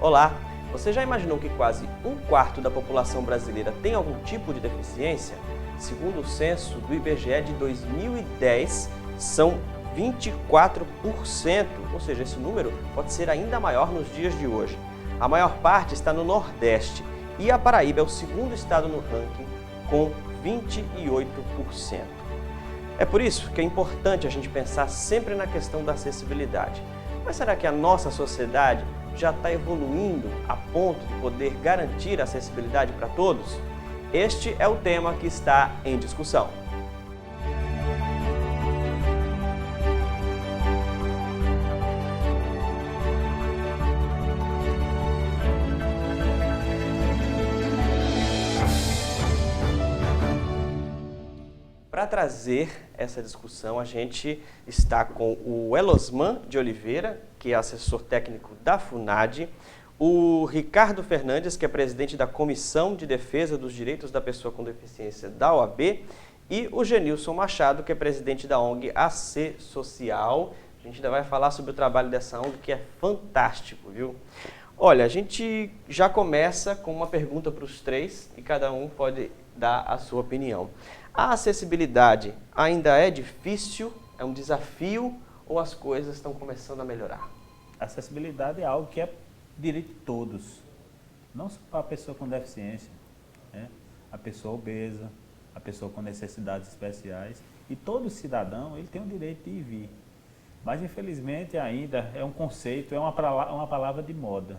Olá! Você já imaginou que quase um quarto da população brasileira tem algum tipo de deficiência? Segundo o censo do IBGE de 2010, são 24%, ou seja, esse número pode ser ainda maior nos dias de hoje. A maior parte está no Nordeste e a Paraíba é o segundo estado no ranking, com 28%. É por isso que é importante a gente pensar sempre na questão da acessibilidade. Mas será que a nossa sociedade já está evoluindo a ponto de poder garantir a acessibilidade para todos? Este é o tema que está em discussão. Para trazer essa discussão, a gente está com o Elosman de Oliveira, que é assessor técnico da FUNAD, o Ricardo Fernandes, que é presidente da Comissão de Defesa dos Direitos da Pessoa com Deficiência da OAB, e o Genilson Machado, que é presidente da ONG AC Social. A gente ainda vai falar sobre o trabalho dessa ONG, que é fantástico, viu? Olha, a gente já começa com uma pergunta para os três e cada um pode dar a sua opinião. A acessibilidade ainda é difícil, é um desafio ou as coisas estão começando a melhorar? A acessibilidade é algo que é direito de todos, não só para a pessoa com deficiência, né? A pessoa obesa, a pessoa com necessidades especiais, e todo cidadão ele tem o direito de ir e vir. Mas infelizmente ainda é um conceito, é uma palavra de moda,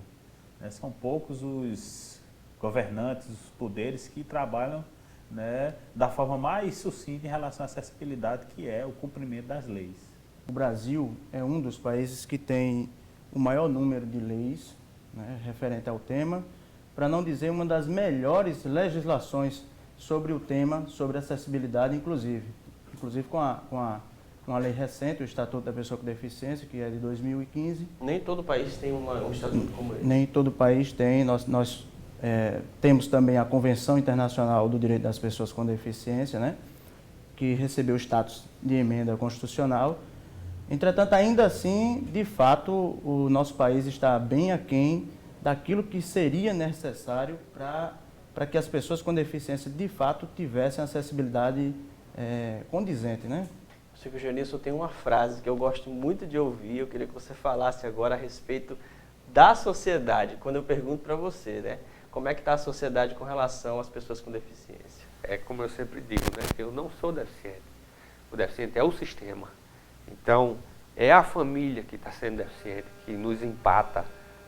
né? São poucos os governantes, os poderes que trabalham, né, da forma mais sucinta em relação à acessibilidade, que é o cumprimento das leis. O Brasil é um dos países que tem o maior número de leis, né, referente ao tema, para não dizer uma das melhores legislações sobre o tema, sobre acessibilidade, inclusive com uma lei recente, o Estatuto da Pessoa com Deficiência, que é de 2015. Nem todo país tem um estatuto como esse. Nem todo país tem. Nós temos também a Convenção Internacional do Direito das Pessoas com Deficiência, né, que recebeu o status de emenda constitucional. Entretanto, ainda assim, de fato, o nosso país está bem aquém daquilo que seria necessário para que as pessoas com deficiência, de fato, tivessem acessibilidade condizente, né? Eu sei que o Genilson tem uma frase que eu gosto muito de ouvir, eu queria que você falasse agora a respeito da sociedade, quando eu pergunto para você, né? Como é que está a sociedade com relação às pessoas com deficiência? É como eu sempre digo, né? Eu não sou deficiente. O deficiente é o sistema. Então, é a família que está sendo deficiente que nos empata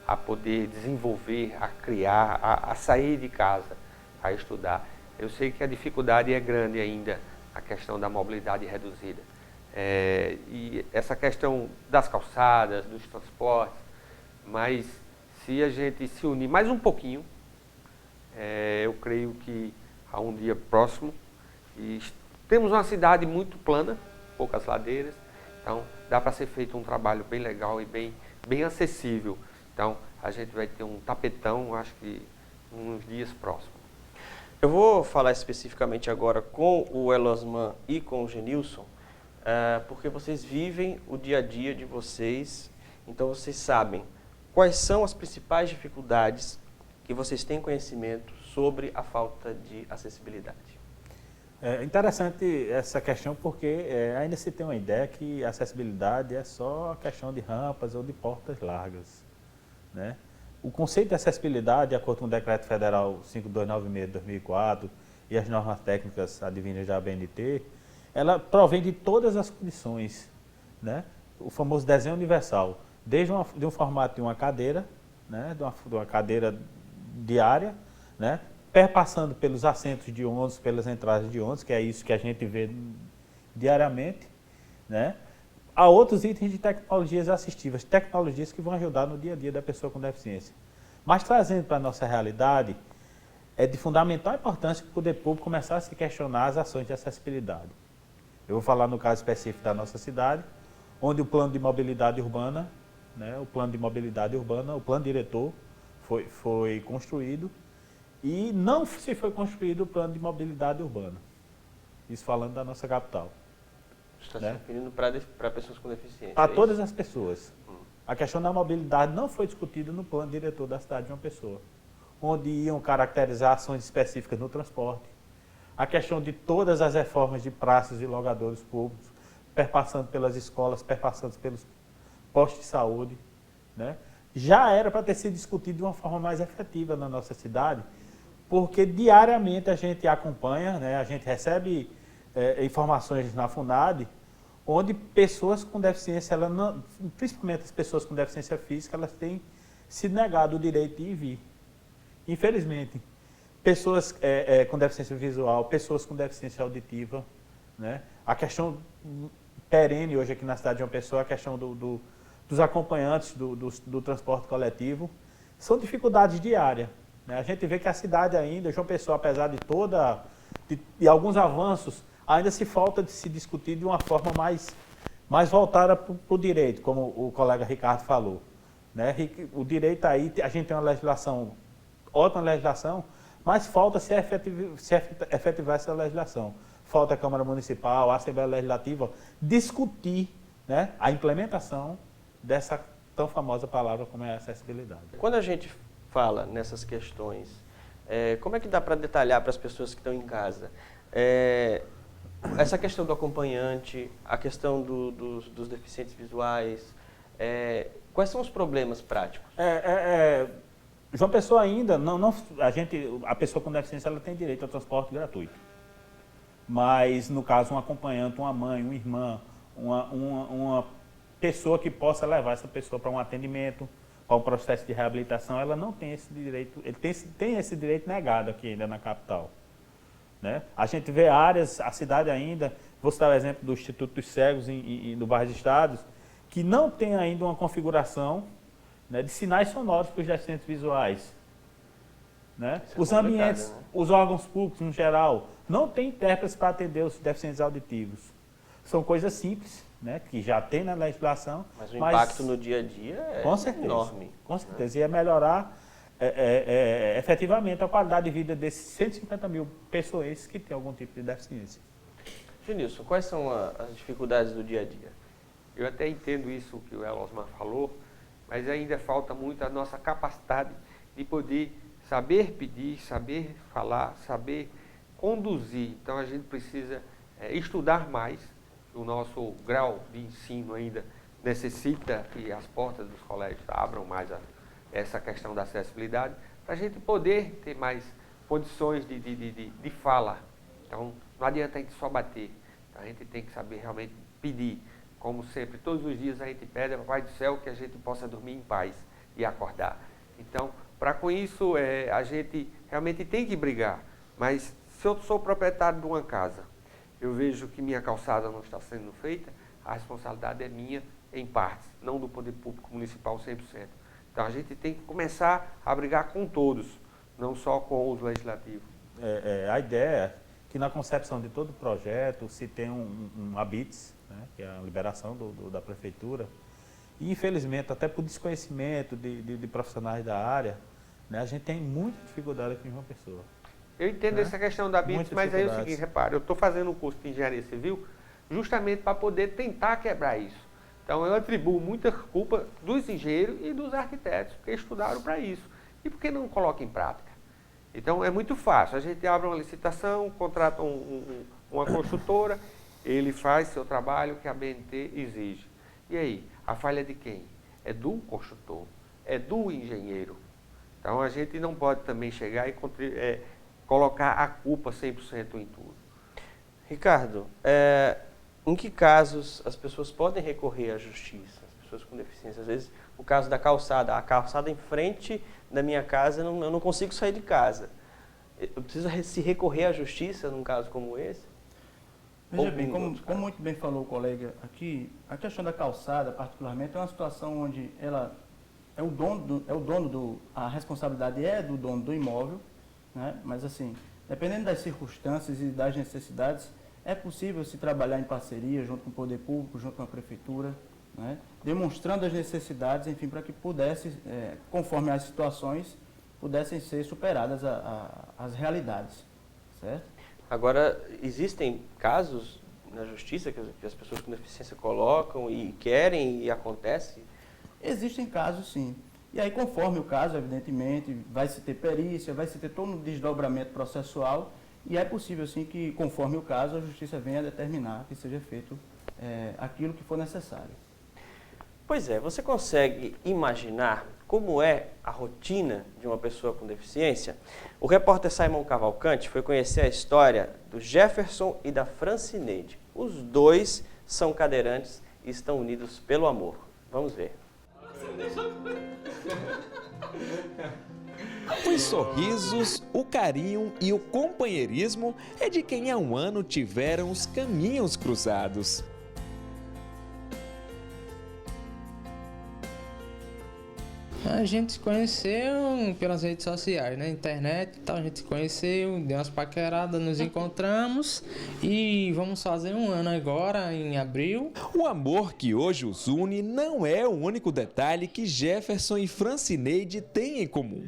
a poder desenvolver, a criar, a sair de casa, a estudar. Eu sei que a dificuldade é grande ainda, a questão da mobilidade reduzida. E essa questão das calçadas, dos transportes, mas se a gente se unir mais um pouquinho, eu creio que a um dia próximo, e temos uma cidade muito plana, poucas ladeiras, então dá para ser feito um trabalho bem legal e bem acessível. Então a gente vai ter um tapetão, acho que uns dias próximos. Eu vou falar especificamente agora com o Elosman e com o Genilson, porque vocês vivem o dia a dia de vocês, então vocês sabem quais são as principais dificuldades que vocês têm conhecimento sobre a falta de acessibilidade. É interessante essa questão porque ainda se tem uma ideia que a acessibilidade é só a questão de rampas ou de portas largas, né? O conceito de acessibilidade, de acordo com o Decreto Federal 5296 de 2004 e as normas técnicas advindas da ABNT, ela provém de todas as condições, né? O famoso desenho universal, desde de um formato de uma cadeira, né? de uma cadeira diária, né? Perpassando pelos assentos de ônibus, pelas entradas de ônibus, que é isso que a gente vê diariamente, né? Há outros itens de tecnologias assistivas, tecnologias que vão ajudar no dia a dia da pessoa com deficiência. Mas trazendo para a nossa realidade, é de fundamental importância que o poder público começar a se questionar as ações de acessibilidade. Eu vou falar no caso específico da nossa cidade, onde o plano de mobilidade urbana, né, o plano diretor foi construído e não se foi construído o plano de mobilidade urbana. Isso falando da nossa capital. Está se referindo para pessoas com deficiência? Para todas as pessoas. A questão da mobilidade não foi discutida no plano diretor da cidade de João Pessoa, onde iam caracterizar ações específicas no transporte, a questão de todas as reformas de praças e logadores públicos, perpassando pelas escolas, perpassando pelos postos de saúde, né? Já era para ter sido discutido de uma forma mais efetiva na nossa cidade, porque diariamente a gente acompanha, né? A gente recebe informações na FUNAD, onde pessoas com deficiência, principalmente as pessoas com deficiência física, elas têm se negado o direito de ir e vir. Infelizmente, pessoas com deficiência visual, pessoas com deficiência auditiva, né? A questão perene hoje aqui na cidade de João Pessoa, a questão dos acompanhantes do transporte coletivo, são dificuldades diárias, né? A gente vê que a cidade ainda, João Pessoa, apesar de alguns avanços, ainda se falta de se discutir de uma forma mais voltada para o direito, como o colega Ricardo falou, né? O direito aí, a gente tem uma legislação, ótima legislação, mas falta se efetivar essa legislação. Falta a Câmara Municipal, a Assembleia Legislativa discutir, né, a implementação dessa tão famosa palavra como é a acessibilidade. Quando a gente fala nessas questões, como é que dá para detalhar para as pessoas que estão em casa? Essa questão do acompanhante, a questão dos deficientes visuais, quais são os problemas práticos? João Pessoa ainda, a pessoa com deficiência ela tem direito ao transporte gratuito. Mas, no caso, um acompanhante, uma mãe, uma irmã, uma pessoa que possa levar essa pessoa para um atendimento, para um processo de reabilitação, ela não tem esse direito, ele tem esse direito negado aqui ainda na capital, né? A gente vê áreas, a cidade ainda, vou citar o exemplo do Instituto dos Cegos no bairro dos Estados, que não tem ainda uma configuração, né, de sinais sonoros para os deficientes visuais, né? Os ambientes, né? Os órgãos públicos, no geral, não tem intérpretes para atender os deficientes auditivos. São coisas simples, né, que já tem na legislação. Mas o impacto no dia a dia é enorme. Com certeza. Ia melhorar efetivamente a qualidade de vida desses 150 mil pessoas que têm algum tipo de deficiência. Genilson, quais são as dificuldades do dia a dia? Eu até entendo isso que o Elosmar falou, mas ainda falta muito a nossa capacidade de poder saber pedir, saber falar, saber conduzir. Então a gente precisa estudar mais, o nosso grau de ensino ainda necessita que as portas dos colégios abram mais essa questão da acessibilidade, para a gente poder ter mais condições de fala. Então não adianta a gente só bater, a gente tem que saber realmente pedir. Como sempre, todos os dias a gente pede ao Papai do Céu que a gente possa dormir em paz e acordar. Então, para com isso, a gente realmente tem que brigar. Mas se eu sou proprietário de uma casa, eu vejo que minha calçada não está sendo feita, a responsabilidade é minha em partes, não do Poder Público Municipal 100%. Então, a gente tem que começar a brigar com todos, não só com os legislativos. A ideia é que na concepção de todo projeto se tem um habites, né, que é a liberação da prefeitura, e infelizmente até por desconhecimento de profissionais da área, né, a gente tem muita dificuldade aqui em João Pessoa. Eu entendo essa questão da habites, mas aí é o seguinte, repare, eu estou fazendo um curso de engenharia civil justamente para poder tentar quebrar isso. Então eu atribuo muita culpa dos engenheiros e dos arquitetos, porque estudaram para isso. E por que não coloca em prática? Então é muito fácil, a gente abre uma licitação, contrata uma construtora, ele faz seu trabalho que a BNT exige. E aí, a falha é de quem? É do construtor, é do engenheiro. Então a gente não pode também chegar e colocar a culpa 100% em tudo. Ricardo, em que casos as pessoas podem recorrer à justiça? As pessoas com deficiência, às vezes o caso da calçada, a calçada em frente da minha casa, eu não consigo sair de casa. Eu preciso se recorrer à justiça num caso como esse? Veja bem, como muito bem falou o colega aqui, a questão da calçada, particularmente, é uma situação onde ela a responsabilidade é do dono do imóvel, né? Mas assim, dependendo das circunstâncias e das necessidades, é possível se trabalhar em parceria junto com o poder público, junto com a prefeitura, né? Demonstrando as necessidades, enfim, para que pudesse, conforme as situações, pudessem ser superadas as realidades, certo? Agora, existem casos na justiça que as pessoas com deficiência colocam e querem e acontece? Existem casos, sim. E aí, conforme o caso, evidentemente, vai se ter perícia, vai se ter todo um desdobramento processual, e é possível, sim, que, conforme o caso, a Justiça venha a determinar que seja feito aquilo que for necessário. Pois é, você consegue imaginar como é a rotina de uma pessoa com deficiência? O repórter Simon Cavalcante foi conhecer a história do Jefferson e da Francineide. Os dois são cadeirantes e estão unidos pelo amor. Vamos ver. Os sorrisos, o carinho e o companheirismo é de quem há um ano tiveram os caminhos cruzados. A gente se conheceu pelas redes sociais, né? Internet e tal, a gente se conheceu, deu umas paqueradas, nos encontramos e vamos fazer um ano agora, em abril. O amor que hoje os une não é o único detalhe que Jefferson e Francineide têm em comum.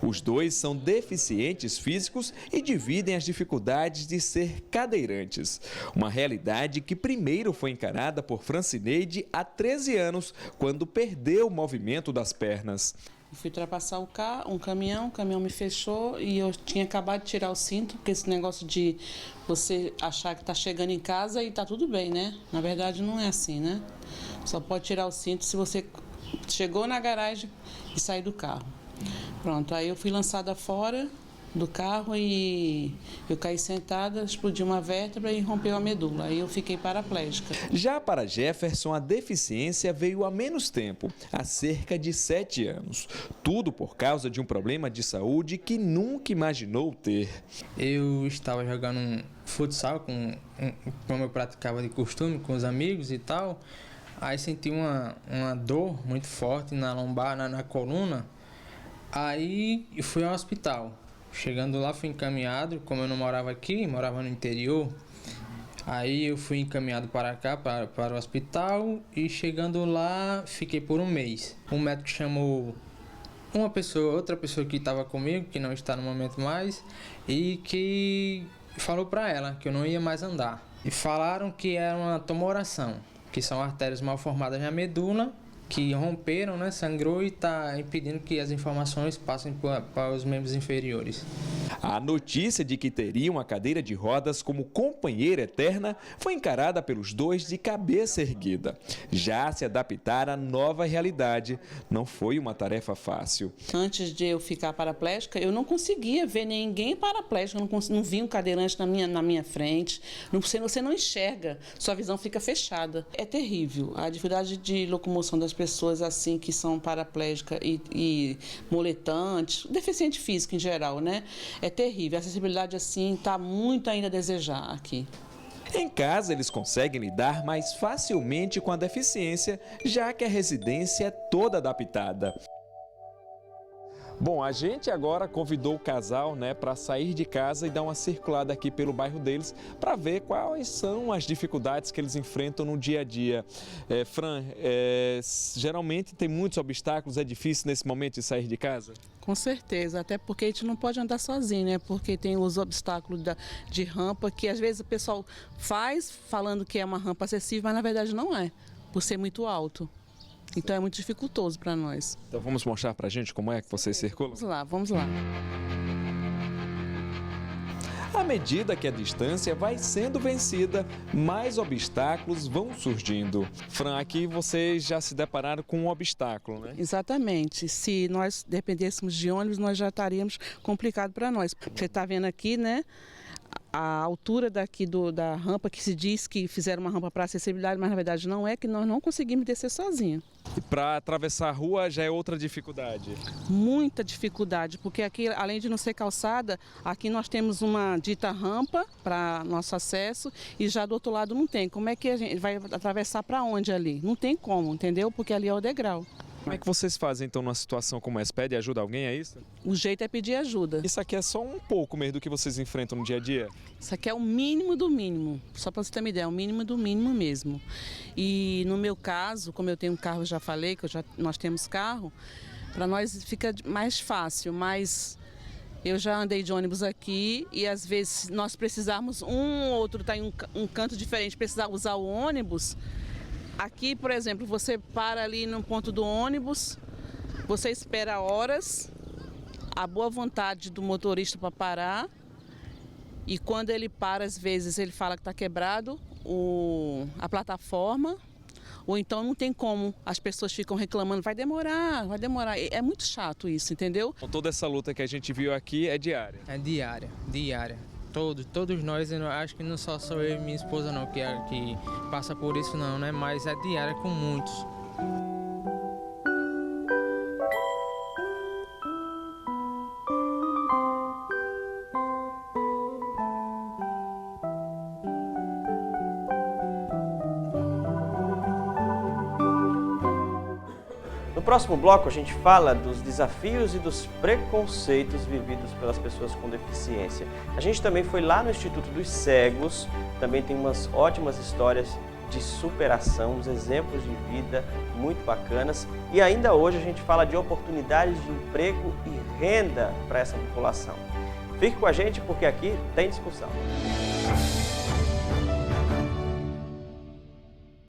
Os dois são deficientes físicos e dividem as dificuldades de ser cadeirantes. Uma realidade que primeiro foi encarada por Francineide há 13 anos, quando perdeu o movimento das pernas. Eu fui ultrapassar o caminhão me fechou e eu tinha acabado de tirar o cinto, porque esse negócio de você achar que está chegando em casa e está tudo bem, né? Na verdade não é assim, né? Só pode tirar o cinto se você chegou na garagem e sair do carro. Pronto, aí eu fui lançada fora do carro e eu caí sentada, explodiu uma vértebra e rompeu a medula. Aí eu fiquei paraplégica. Já para Jefferson, a deficiência veio há menos tempo, há cerca de 7 anos. Tudo por causa de um problema de saúde que nunca imaginou ter. Eu estava jogando futsal, como eu praticava de costume, com os amigos e tal. Aí senti uma dor muito forte na lombar, na coluna. Aí eu fui ao hospital. Chegando lá, fui encaminhado, como eu não morava aqui, morava no interior. Aí eu fui encaminhado para cá, para o hospital, e chegando lá, fiquei por um mês. O médico chamou outra pessoa que estava comigo, que não está no momento mais, e que falou para ela que eu não ia mais andar. E falaram que era uma tumoração, que são artérias mal formadas na medula, que romperam, né, sangrou e está impedindo que as informações passem para os membros inferiores. A notícia de que teriam a cadeira de rodas como companheira eterna foi encarada pelos dois de cabeça erguida. Já se adaptar à nova realidade não foi uma tarefa fácil. Antes de eu ficar paraplégica, eu não conseguia ver ninguém paraplégico, não vi um cadeirante na minha frente. Você não enxerga, sua visão fica fechada. É terrível. A dificuldade de locomoção das pessoas assim que são paraplégicas e moletantes, deficiente físico em geral, né? É terrível. A acessibilidade assim está muito ainda a desejar aqui. Em casa, eles conseguem lidar mais facilmente com a deficiência, já que a residência é toda adaptada. Bom, a gente agora convidou o casal, né, para sair de casa e dar uma circulada aqui pelo bairro deles para ver quais são as dificuldades que eles enfrentam no dia a dia. Fran, geralmente tem muitos obstáculos, é difícil nesse momento de sair de casa? Com certeza, até porque a gente não pode andar sozinho, né? Porque tem os obstáculos de rampa que às vezes o pessoal faz falando que é uma rampa acessível, mas na verdade não é, por ser muito alto. Então é muito dificultoso para nós. Então vamos mostrar para a gente como é que vocês circulam? Vamos lá. À medida que a distância vai sendo vencida, mais obstáculos vão surgindo. Fran, aqui vocês já se depararam com um obstáculo, né? Exatamente. Se nós dependêssemos de ônibus, nós já estaríamos complicado para nós. Você está vendo aqui, né? A altura daqui da rampa, que se diz que fizeram uma rampa para acessibilidade, mas na verdade não é, que nós não conseguimos descer sozinhos. E para atravessar a rua já é outra dificuldade? Muita dificuldade, porque aqui, além de não ser calçada, aqui nós temos uma dita rampa para nosso acesso e já do outro lado não tem. Como é que a gente vai atravessar para onde ali? Não tem como, entendeu? Porque ali é o degrau. Como é que vocês fazem então numa situação como essa? Pede ajuda a alguém, é isso? O jeito é pedir ajuda. Isso aqui é só um pouco mesmo do que vocês enfrentam no dia a dia? Isso aqui é o mínimo do mínimo, só para você ter uma ideia, é o mínimo do mínimo mesmo. E no meu caso, como eu tenho um carro, já falei que nós temos carro, para nós fica mais fácil, mas eu já andei de ônibus aqui e às vezes nós precisarmos, um ou outro está em um canto diferente, precisar usar o ônibus, Aqui, por exemplo, você para ali no ponto do ônibus, você espera horas, a boa vontade do motorista para parar, e quando ele para, às vezes ele fala que está quebrado a plataforma, ou então não tem como, as pessoas ficam reclamando, vai demorar, é muito chato isso, entendeu? Toda essa luta que a gente viu aqui é diária? É diária. Todos nós, eu acho que não só sou eu e minha esposa não, que passa por isso não, né? Mas é diária com muitos. No próximo bloco, a gente fala dos desafios e dos preconceitos vividos pelas pessoas com deficiência. A gente também foi lá no Instituto dos Cegos, também tem umas ótimas histórias de superação, uns exemplos de vida muito bacanas. E ainda hoje a gente fala de oportunidades de emprego e renda para essa população. Fique com a gente porque aqui tem discussão.